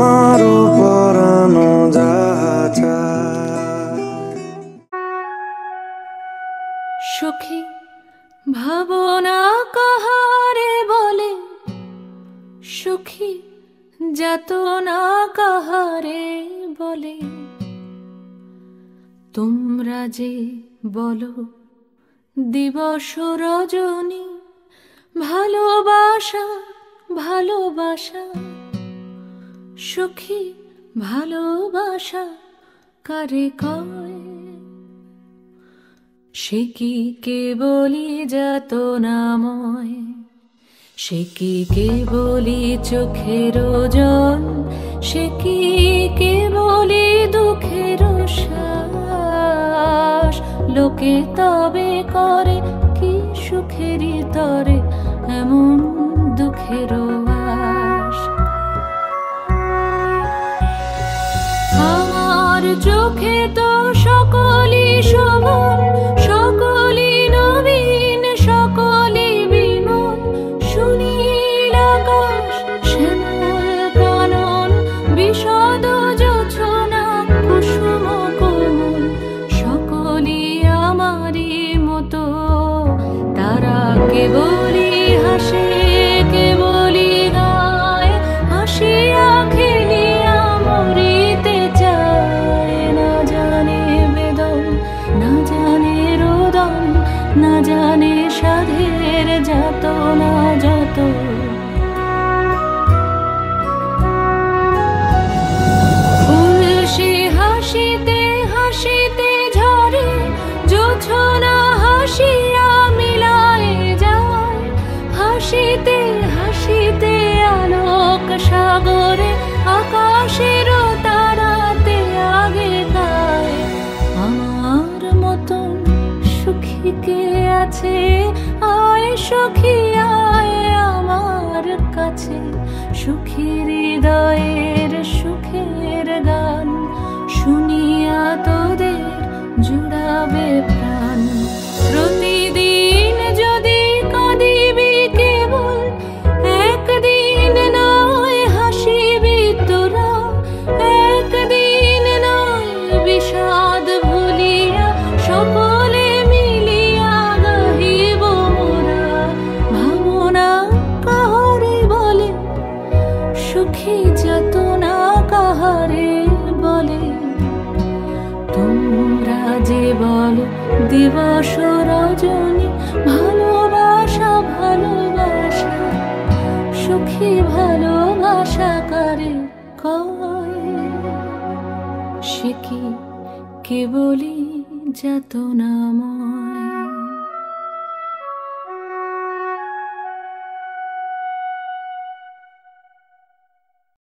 আমারও পরানো যাচা। সুখী ভাবনা কাহারে বলে, সুখী যাতনা কাহারে বলে। তোমরা যে বলো দিবস রজনী, ভালোবাসা ভালোবাসা। সুখী ভালোবাসা কারে কয়? সে কি কেবলি যাতনাময়, সে কি কেবলি চোখের জল, সে কি কেবলি দুঃখের শ্বাস। লোকে তবে করে কি সুখেরই তরে এমন দুঃখের আশ। আমার চোখে তো সকলই শোভন, সকলই নবীন, সকলই বিমল। সুনীল আকাশ, শ্যামল কানন, বিশদ জোছনা, কুসুম কোমল। সকলই আমারই মতো, তারা কেবলই হাসে, কেবলই গায়, হাসিয়া খেলিয়া মরিতে চায়। না জানে বেদন, না জানে রোদন, না জানে সাধের যাতনা যত। ফুল সে হাসিতে হাসিতে ঝরে, জোছনা হাসিয়া মিলায়ে যায়। হাসিতে হাসিতে আলোক সাগরে, আকাশের তারাতে আগে গায়। আমার মতন সুখী কে আছে? আয় সখী আয় আমার কাছে। সুখী হৃদয়ের সুখের গান শুনিয়া তোদের জুড়াবে প্রাণ। প্রতিদিন যদি কাঁদিবি কেবল, একদিন নয় হাসিবি তোরা। একদিন নয় বিষাদ ভুলিয়া, সকলে মিলিয়া গাহিব মোরা। ভাবনা কাহারে বলে, সুখী যাতনা কাহারে বলে। তোমরা যে বলো দিবস রজনী, ভালোবাসা ভালোবাসা। সুখী ভালোবাসা কারে কয়? সে কি কেবলি যাতনাময়।